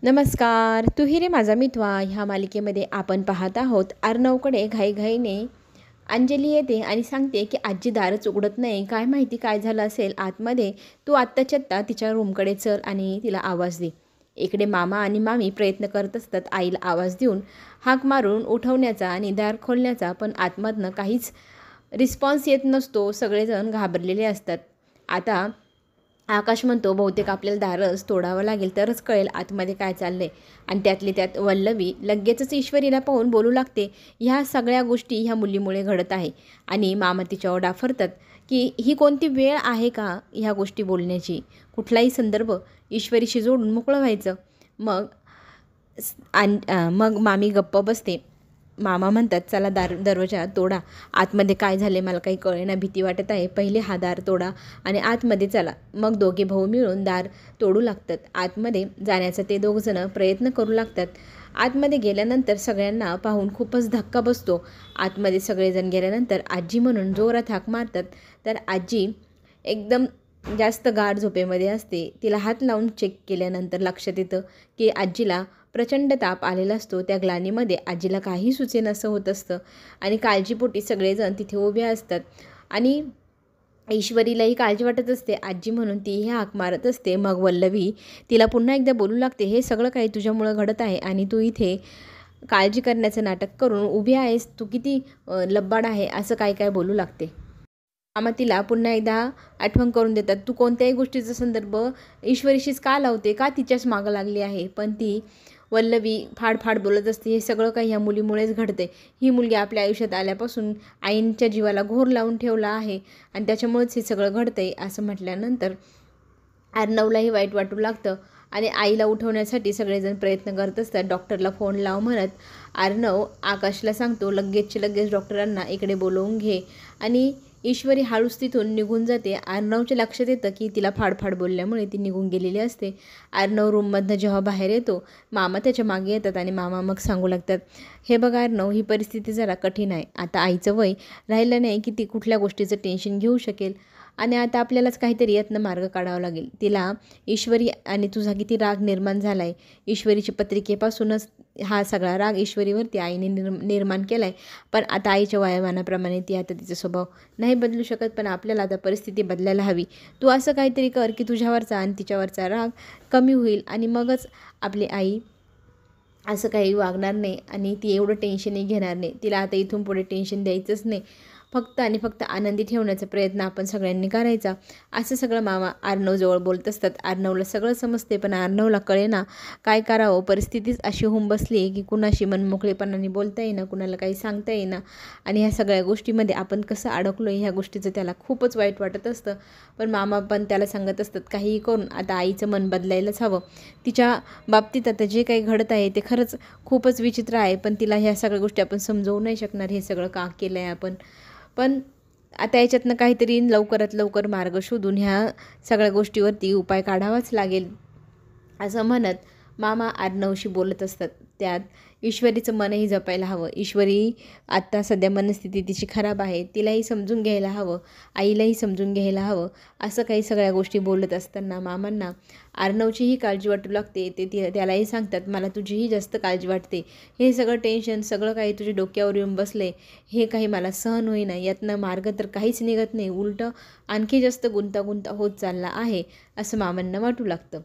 नमस्कार. तू ही रे माझा मितवा ह्या मालिकेमध्ये आपण पाहत आहोत अर्णवकडे घाईघाईने अंजली येते आणि सांगते की आजी दारच उघडत नाही. काय माहिती काय झालं असेल आतमध्ये. तू आत्ताच्या आत्ता तिच्या रूमकडे चल आणि तिला आवाज दे. इकडे मामा आणि मामी प्रयत्न करत असतात आईला आवाज देऊन हाक मारून उठवण्याचा आणि दार खोलण्याचा, पण आतमधनं काहीच रिस्पॉन्स येत नसतो. सगळेजण घाबरलेले असतात. आता आकाश म्हणतो बहुतेक आपल्याला दारच तोडावं लागेल तरच कळेल आतमध्ये काय चाललंय. आणि त्यातली त्यात वल्लवी लगेचच ईश्वरीला पाहून बोलू लागते, ह्या सगळ्या गोष्टी ह्या मुलीमुळे घडत आहे. आणि मामा तिच्यावर डाफरतात की ही कोणती वेळ आहे का ह्या गोष्टी बोलण्याची. कुठलाही संदर्भ ईश्वरीशी जोडून मोकळं व्हायचं. मग मामी गप्प बसते. मामा म्हणतात, चला दरवाजा तोडा. आतमध्ये काय झाले मला काही कळेना, भीती वाटत आहे. पहिले हा दार तोडा आणि आतमध्ये चला. मग दोघे भाऊ मिळून दार तोडू लागतात. आतमध्ये जाण्याचा ते दोघजणं प्रयत्न करू लागतात. आतमध्ये गेल्यानंतर सगळ्यांना पाहून खूपच धक्का बसतो. आतमध्ये सगळेजण गेल्यानंतर आजी म्हणून जोरात हाक मारतात. तर आजी एकदम जास्त गाढ झोपेमध्ये असते. तिला हात लावून चेक केल्यानंतर लक्षात येतं की आजीला प्रचंड ताप आलेला असतो. त्या ग्लानीमध्ये आजीला काही सुचेनासं होत असतं आणि काळजीपोटी सगळेजण तिथे उभे असतात. आणि ईश्वरीलाही काळजी वाटत असते आजी म्हणून, तीही हाक मारत असते. मग वल्लवी तिला पुन्हा एकदा बोलू लागते, हे सगळं काही तुझ्यामुळं घडत आहे आणि तू इथे काळजी करण्याचं नाटक करून उभी आहेस. तू किती लब्बाड आहे असं काय काय बोलू लागते. मामा तिला पुन्हा एकदा आठवण करून देतात, तू कोणत्याही गोष्टीचा संदर्भ ईश्वरीशीच का लावते, का तिच्याच मागं लागली आहे. पण ती वल्लवी फाड बोलत असते, हे सगळं काही ह्या मुलीमुळेच घडते. ही मुलगी आपल्या आयुष्यात आल्यापासून आईंच्या जीवाला घोर लावून ठेवला आहे आणि त्याच्यामुळेच हे सगळं घडतंय असं म्हटल्यानंतर अर्णवलाही वाईट वाटू लागतं आणि आईला उठवण्यासाठी सगळेजण प्रयत्न करत असतात. डॉक्टरला फोन लाव म्हणत अर्णव आकाशला सांगतो, लगेच डॉक्टरांना इकडे बोलवून घे. आणि ईश्वरी हळूच तिथून निघून जाते. अर्णवच्या लक्षात येतं की तिला फाड बोलल्यामुळे ती निघून गेलेली असते. अर्णव रूममधनं जेव्हा बाहेर येतो, मामा त्याच्या मागे येतात आणि मामा मग सांगू लागतात, हे बघा अर्णव, ही परिस्थिती जरा कठीण आहे. आता आईचं वय राहिलं नाही की ती कुठल्या गोष्टीचं टेन्शन घेऊ शकेल आणि आता आपल्यालाच काहीतरी यातनं मार्ग काढावा लागेल. तिला ईश्वरी आणि तुझा किती राग निर्माण झाला आहे. ईश्वरीच्या पत्रिकेपासूनच हा सगळा राग ईश्वरीवरती आईने निर्माण केला आहे. पण आता आईच्या वयोमानाप्रमाणे ती आता तिचा स्वभाव नाही बदलू शकत. पण आपल्याला आता परिस्थिती बदलायला हवी. तू असं काहीतरी कर की तुझ्यावरचा आणि तिच्यावरचा राग कमी होईल आणि मगच आपली आई असं काही वागणार नाही आणि ती एवढं टेन्शनही घेणार नाही. तिला आता इथून पुढे टेन्शन द्यायचंच नाही. फक्त आणि फक्त आनंदी ठेवण्याचा प्रयत्न आपण सगळ्यांनी करायचा. असं सगळं मामा अर्णवजवळ बोलत असतात. अर्णवला सगळं समजते पण अर्णवला कळेना काय करावं. परिस्थितीच अशी होऊन बसली की कुणाशी मनमोकळेपणाने बोलता येईना, कुणाला काही सांगता येईना आणि ह्या सगळ्या गोष्टीमध्ये आपण कसं अडकलो ह्या गोष्टीचं त्याला खूपच वाईट वाटत असतं. पण मामा पण त्याला सांगत असतात, काहीही करून आता आईचं मन बदलायलाच हवं. तिच्या बाबतीत आता जे काही घडत आहे ते खरंच खूपच विचित्र आहे. पण तिला ह्या सगळ्या गोष्टी आपण समजवू नाही शकणार, हे सगळं का केलं आहे आपण. पण आता याच्यातनं काहीतरी लवकरात लवकर मार्ग शोधून ह्या सगळ्या गोष्टीवरती उपाय काढावाच लागेल असं म्हणत मामा अर्णवशी बोलत असतात. त्यात ईश्वरीचं मनही जपायला हवं. ईश्वरी आत्ता सध्या मनस्थिती तिची खराब आहे, तिलाही समजून घ्यायला हवं, आईलाही समजून घ्यायला हवं. असं काही सगळ्या गोष्टी बोलत असताना मामांना अर्णवचीही काळजी वाटू लागते. त्यालाही सांगतात, मला तुझीही जास्त काळजी वाटते. हे सगळं टेन्शन सगळं काही तुझ्या डोक्यावर येऊन बसले, हे काही मला सहन होईना. यातनं मार्ग तर काहीच निघत नाही, उलटं आणखी जास्त गुंतागुंता होत चालला आहे असं मामांना वाटू लागतं.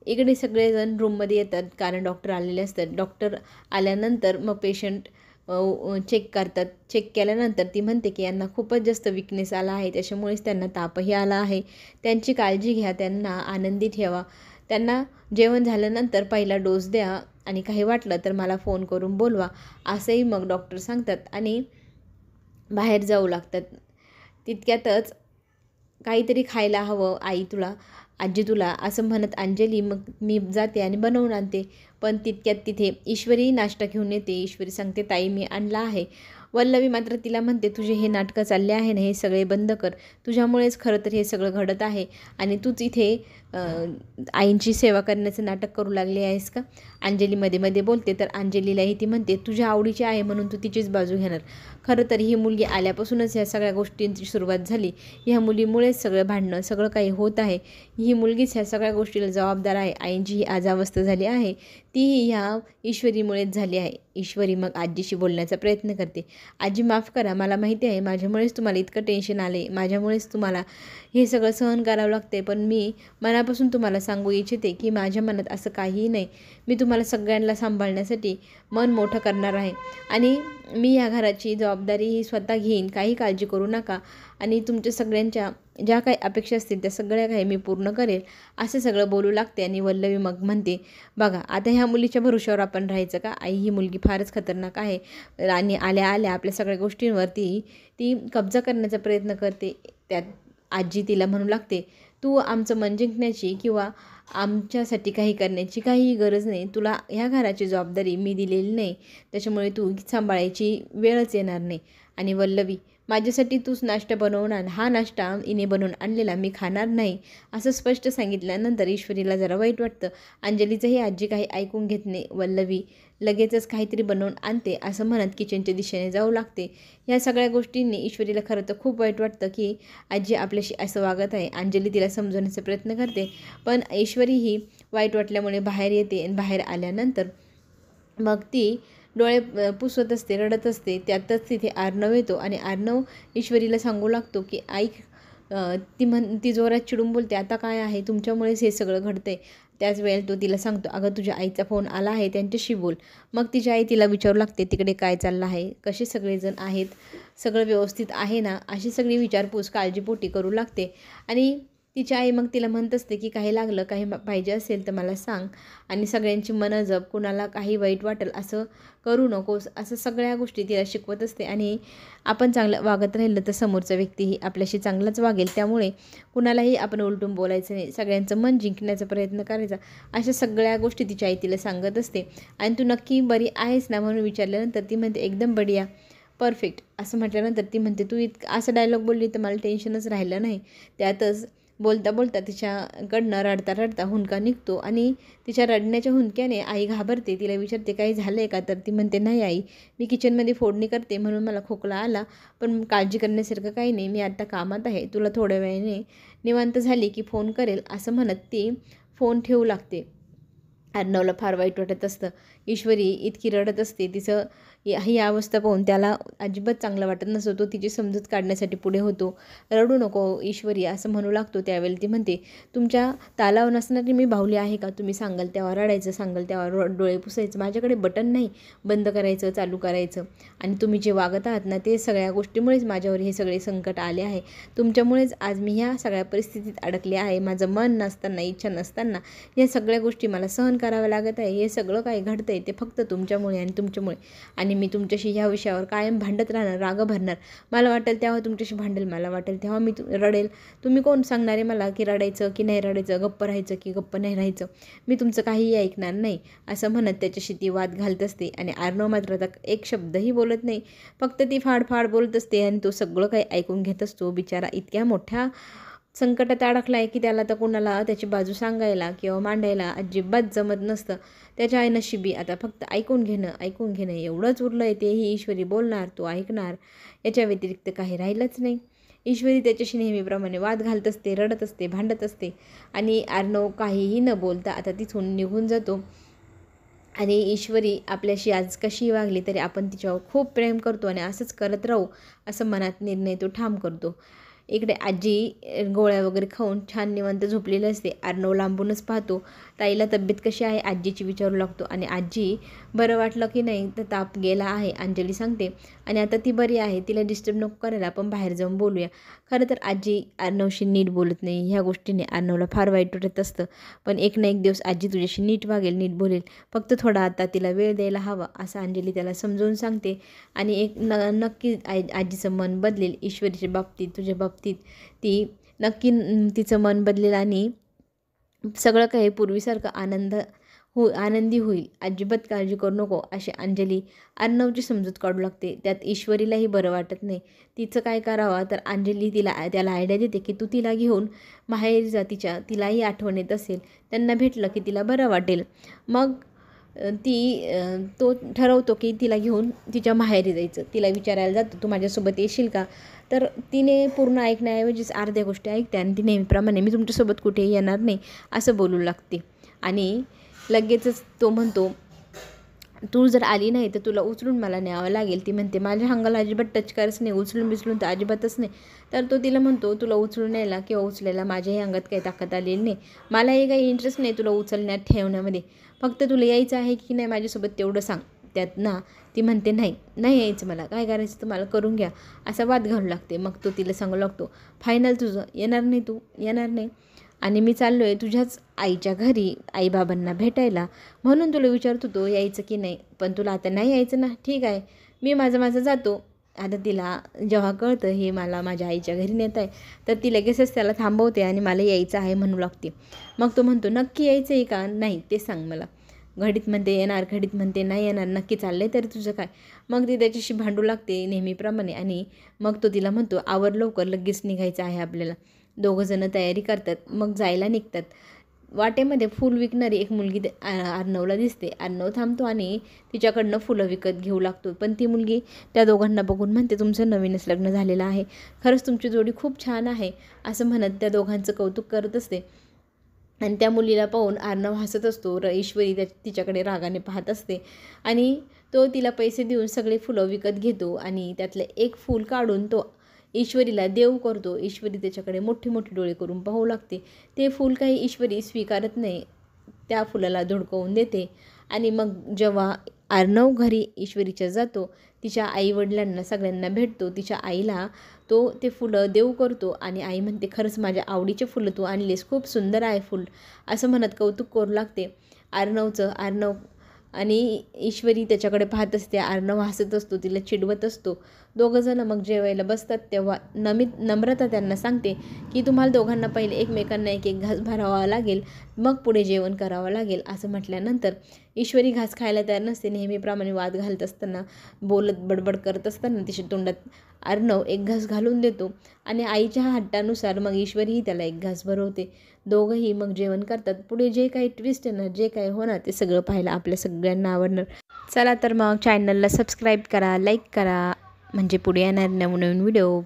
इकडे सगळेजण रूममध्ये येतात कारण डॉक्टर आलेले असतात. डॉक्टर आल्यानंतर मग पेशंट चेक करतात. चेक केल्यानंतर ती म्हणते की यांना खूपच जास्त विकनेस आला आहे, त्याच्यामुळेच त्यांना तापही आला आहे. त्यांची काळजी घ्या, त्यांना आनंदी ठेवा, त्यांना जेवण झाल्यानंतर पहिला डोस द्या आणि काही वाटलं तर मला फोन करून बोलवा असंही मग डॉक्टर सांगतात आणि बाहेर जाऊ लागतात. तितक्यातच काहीतरी खायला हवं आई तुला, आजी तुला असं म्हणत अंजली मग मी जाते आणि बनवून आणते. पण तितक्यात तिथे ईश्वरी नाश्ता घेऊन येते. ईश्वरी सांगते, ताई मी आणला आहे. वल्लवी मात्र तिला म्हणते, तुझे हे नाटकं चालले आहे ना, हे सगळे बंद कर. तुझ्यामुळेच खरं तर हे सगळं घडत आहे आणि तूच इथे आईंची सेवा करण्याचं नाटक करू लागली आहेस का. अंजली मध्ये मध्ये बोलते तर अंजलीलाही ती म्हणते, तुझ्या आवडीची आहे म्हणून तू तिचीच बाजू घेणार. खरं तर ही मुलगी आल्यापासूनच ह्या सगळ्या गोष्टींची सुरुवात झाली. ह्या मुलीमुळेच सगळं भांडणं सगळं काही होत आहे. ही मुलगीच ह्या सगळ्या गोष्टीला जबाबदार आहे. आईंची ही आज अवस्था झाली आहे तीही ह्या ईश्वरीमुळेच झाली आहे. ईश्वरी मग आजीशी बोलण्याचा प्रयत्न करते. आजी माफ करा, मला माहिती आहे माझ्यामुळेच तुम्हाला इतकं टेन्शन आले, माझ्यामुळेच तुम्हाला हे सगळं सहन करावं लागते. पण मी मनापासून तुम्हाला सांगू इच्छिते की माझ्या मनात असं काहीही नाही. मी तुम्हाला सगळ्यांना सांभाळण्यासाठी मन मोठं करणार आहे आणि मी या घराची जबाबदारी ही स्वतः घेईन. काही काळजी करू नका आणि तुमच्या सगळ्यांच्या ज्या काही अपेक्षा असतील त्या सगळ्या काही मी पूर्ण करेल, असं सगळं बोलू लागते. आणि वल्लवी मग म्हणते, बघा आता ह्या मुलीच्या भरोश्यावर आपण राहायचं का? आई ही मुलगी फारच खतरनाक आहे आणि आल्या आल्या आपल्या सगळ्या गोष्टींवरती ती कब्जा करण्याचा प्रयत्न करते. त्यात आजी तिला म्हणू लागते, तू आमचं मन जिंकण्याची किंवा आमच्यासाठी काही करण्याची काहीही गरज नाही. तुला ह्या घराची जबाबदारी मी दिलेली नाही, त्याच्यामुळे तू सांभाळायची वेळच येणार नाही. आणि वल्लवी, माझ्यासाठी तूच नाश्ता बनवणार, हा नाश्ता इने बनवून आणलेला मी खाणार नाही, असं स्पष्ट सांगितल्यानंतर ईश्वरीला जरा वाईट वाटतं. अंजलीचंही आजी काही ऐकून घेत नाही. वल्लवी लगेचच काहीतरी बनवून आणते असं म्हणत किचनच्या दिशेने जाऊ लागते. ह्या सगळ्या गोष्टींनी ईश्वरीला खरं तर खूप वाईट वाटतं की आजी आपल्याशी असं वागत आहे. अंजली तिला समजवण्याचा प्रयत्न करते, पण ईश्वरी ही वाईट वाटल्यामुळे बाहेर येते. आणि बाहेर आल्यानंतर मग ती डोळे पुसत असते, रडत असते. त्यातच तिथे अर्णव येतो आणि अर्णव ईश्वरीला सांगू लागतो की ऐक, ती जोरात चिडून बोलते, आता काय आहे, तुमच्यामुळेच हे सगळं घडतंय. त्याच वेळेला तो तिला सांगतो, अगं तुझ्या आईचा फोन आला आहे, त्यांच्याशी बोल. मग तिची आई तिला विचारू लागते, तिकडे काय चाललं आहे, कसे सगळेजण आहेत, सगळं व्यवस्थित आहे ना, अशी सगळी विचारपूस काळजीपोटी करू लागते. आणि तिची आई मग तिला म्हणत असते की काही लागलं, काही पाहिजे असेल तर मला सांग आणि सगळ्यांची मनं जप, कुणाला काही वाईट वाटेल असं करू नकोस, असं सगळ्या गोष्टी तिला शिकवत असते. आणि आपण चांगलं वागत राहिलं तर समोरचा व्यक्तीही आपल्याशी चांगलाच वागेल, त्यामुळे कुणालाही आपण उलटून बोलायचं नाही, सगळ्यांचं मन जिंकण्याचा प्रयत्न करायचा, अशा सगळ्या गोष्टी तिची आई तिला सांगत असते. आणि तू नक्की बरी आहेस ना म्हणून विचारल्यानंतर ती म्हणते, एकदम बढिया, परफेक्ट, असं म्हटल्यानंतर ती म्हणते, तू असं डायलॉग बोलली तर मला टेन्शनच राहिलं नाही. त्यातच बोलता बोलता तिच्याकडनं रडता रडता हुंदका निघतो आणि तिच्या रडण्याच्या हुंदक्याने आई घाबरते. तिला विचारते, काही झालं आहे का? तर ती म्हणते, नाही आई, मी किचनमध्ये फोडणी करते म्हणून मला खोकला आला, पण काळजी करण्यासारखं काही नाही, मी आत्ता कामात आहे, तुला थोड्या वेळाने निवांत झाली की फोन करेल, असं म्हणत ती फोन ठेवू लागते. अर्णवला फार वाईट वाटत असतं. ईश्वरी इतकी रडत असते, तिचं ही अवस्था पाहून त्याला अजिबात चांगलं वाटत नसतो. तो तिची समजूत काढण्यासाठी पुढे होतो. रडू नको ईश्वरी असं म्हणू लागतो. त्यावेळी ती म्हणते, तुमच्या तालावर नसणारी मी बाहुली आहे का? तुम्ही सांगाल तेव्हा रडायचं, सांगाल तेव्हा डोळे पुसायचं, माझ्याकडे बटन नाही बंद करायचं चालू करायचं. आणि तुम्ही जे वागत आहात ना, ते सगळ्या गोष्टीमुळेच माझ्यावर हे सगळे संकट आले आहे. तुमच्यामुळेच आज मी ह्या सगळ्या परिस्थितीत अडकले आहे. माझं मन नसताना, इच्छा नसताना या सगळ्या गोष्टी मला सहन कराव्या लागत आहे. हे सगळं काही घडतं आहे ते फक्त तुमच्यामुळे आणि तुमच्यामुळे. आणि मी तुमच्याशी ह्या विषयावर कायम भांडत राहणार, राग भरणार. मला वाटेल तेव्हा तुमच्याशी भांडेल, मला वाटेल तेव्हा मी रडेल. तुम्ही कोण सांगणार आहे मला की रडायचं की नाही रडायचं, गप्प राहायचं की गप्प नाही राहायचं? मी तुमचं काहीही ऐकणार नाही, असं म्हणत त्याच्याशी ती वाद घालत असते. आणि अर्णव मात्र आता एक शब्दही बोलत नाही, फक्त ती फाडफाड बोलत असते आणि तो सगळं काही ऐकून घेत असतो. बिचारा इतक्या मोठ्या संकटात अडकला आहे की त्याला तर कोणाला त्याची बाजू सांगायला किंवा मांडायला अजिबात जमत नसतं. त्याच्या आई नशिबी आता फक्त ऐकून घेणं एवढंच उरलं आहे. तेही ईश्वरी बोलणार, तो ऐकणार, याच्या व्यतिरिक्त काही राहिलंच नाही. ईश्वरी त्याच्याशी नेहमीप्रमाणे वाद घालत असते, रडत असते, भांडत असते. आणि अर्णव काहीही न बोलता आता तिथून निघून जातो. आणि ईश्वरी आपल्याशी आज कशी वागली तरी आपण तिच्यावर खूप प्रेम करतो आणि असंच करत राहू, असं मनात निर्णय तो ठाम करतो. इकडे आजी गोळ्या वगैरे खाऊन छान निवांत झोपलेली असते. अर्णव लांबूनच पाहतो. ताईला तब्येत कशी आहे आजीची विचारू लागतो. आणि आजी, बरं वाटलं की नाही? तर ताप गेला आहे अंजली सांगते. आणि आता ती बरी आहे, तिला डिस्टर्ब नको करायला, आपण बाहेर जाऊन बोलूया. खरं तर आजी अर्णवशी नीट बोलत नाही. ह्या गोष्टीने अर्णवला फार वाईट वाटत असतं. पण एक ना एक दिवस आजी तुझ्याशी नीट वागेल, नीट बोलेल, फक्त थोडा आता तिला वेळ द्यायला हवा, असं अंजली त्याला समजावून सांगते. आणि एक नक्की आजीचं मन बदलेल ईश्वरीच्या बाबतीत, तुझ्या बाबतीत ती नक्की तिचं मन बदलेल आणि सगळं काही पूर्वीसारखं आनंदी होईल. अजिबात काळजी करू नको, अशी अंजली अर्णवची समजूत काढू लागते. त्यात ईश्वरीलाही बरं वाटत नाही. तिचं काय करावं? तर अंजली त्याला आयडिया देते की तू तिला घेऊन माहेरी जा, तिलाही आठवण येत असेल, त्यांना भेटलं की तिला बरं वाटेल. मग तो ठरवतो की तिला घेऊन तिच्या माहेरी जायचं. तिला विचारायला जातो, तू माझ्यासोबत येशील का? तर तिने पूर्ण ऐकण्याऐवजीच अर्ध्या गोष्टी ऐकते आणि ती नेहमीप्रमाणे मी तुमच्यासोबत कुठेही येणार नाही असं बोलू लागते. आणि लगेचच तो म्हणतो, तू जर आली नाही तर तुला उचलून मला न्यावं लागेल. ती म्हणते, माझ्या अंगाला अजिबात टच करायच नाही, उचलून बिचलून तर अजिबातच नाही. तर तो तिला म्हणतो, तुला उचलून न्यायला किंवा उचलायला माझ्याही अंगात काही ताकद आलेली नाही. मलाही काही इंटरेस्ट नाही तुला उचलण्यात ठेवण्यामध्ये. फक्त तुला यायचं आहे की नाही माझ्यासोबत तेवढं सांग. त्यात ना ती म्हणते, नाही यायचं मला, काय करायचं तुम्हाला करून घ्या. असा वाद घालू लागते. मग तो तिला सांगू लागतो, फायनल तुझं, येणार नाही तू, येणार नाही. आणि मी चाललो आहे तुझ्याच आईच्या घरी आईबाबांना भेटायला, म्हणून तुला विचारत होतो यायचं की नाही. पण तुला आता नाही यायचं ना, ठीक आहे, मी माझं जातो. आता तिला जेव्हा कळतं हे मला माझ्या आईच्या घरी नेत आहे, तर ती लगेचच त्याला थांबवते आणि मला यायचं आहे म्हणू लागते. मग तो म्हणतो, नक्की यायचं आहे का? नाही ते सांग मला. घडीत म्हणते येणार, घडीत म्हणते नाही येणार. नक्की चाललं आहे तरी तुझं काय? मग ती त्याच्याशी भांडू लागते नेहमीप्रमाणे. आणि मग तो तिला म्हणतो, आवर लवकर, लगेच निघायचं आहे आपल्याला. दोघंजणं तयारी करतात, मग जायला निघतात. वाटेमध्ये फूल विकणारी एक मुलगी अर्णवला दिसते. अर्णव थांबतो आणि तिच्याकडनं फुलं विकत घेऊ लागतो. पण ती मुलगी त्या दोघांना बघून म्हणते, तुमचं नवीनच लग्न झालेलं आहे, खरंच तुमची जोडी खूप छान आहे असं म्हणत त्या दोघांचं कौतुक करत असते. आणि त्या मुलीला पाहून अर्णव हसत असतो. ईश्वरी तिच्याकडे रागाने पाहत असते आणि तो तिला पैसे देऊन सगळे फुलं विकत घेतो आणि त्यातलं एक फूल काढून तो ईश्वरीला देव करतो. ईश्वरी त्याच्याकडे मोठे मोठे डोळे करून पाहू लागते. ते फूल काही ईश्वरी स्वीकारत नाही, त्या फुलाला धुडकवून देते. आणि मग जेव्हा अर्णव घरी ईश्वरीच्या जातो, तिच्या आईवडिलांना सगळ्यांना भेटतो. तिच्या आईला तो ते फुलं देव करतो आणि आई म्हणते, खरंच माझ्या आवडीचे फुलं तू आणलीस, खूप सुंदर आहे फुल असं म्हणत कौतुक करू लागते अर्णव. आणि ईश्वरी त्याच्याकडे पाहत असते. अर्णव हसत असतो, तिला चिडवत असतो. दोघंजणं मग जेवायला बसतात. तेव्हा नम्रता त्यांना सांगते की तुम्हाला दोघांना पहिले एकमेकांना एक एक घास भरावा लागेल, मग पुढे जेवण करावं लागेल. असं म्हटल्यानंतर ईश्वरी घास खायला तयार नसते. नेहमीप्रमाणे वाद घालत असताना, बोलत बडबड करत असताना तिच्या तोंडात अर्णव एक घास घालून देतो आणि आईच्या हट्टानुसार मग ईश्वरीही त्याला एक घास भरवते. दोघंही मग जेवण करतात. पुढे जे काही ट्विस्ट येणार, जे काही होणार ते सगळं पाहायला आपल्या सगळ्यांना आवडणार. चला तर मग चॅनलला सबस्क्राईब करा, लाईक करा, म्हणजे पुढे येणार नवनवीन व्हिडिओ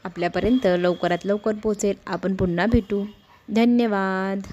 आपल्यापर्यंत लवकरात लवकर पोहोचेल. आपण पुन्हा भेटू. धन्यवाद.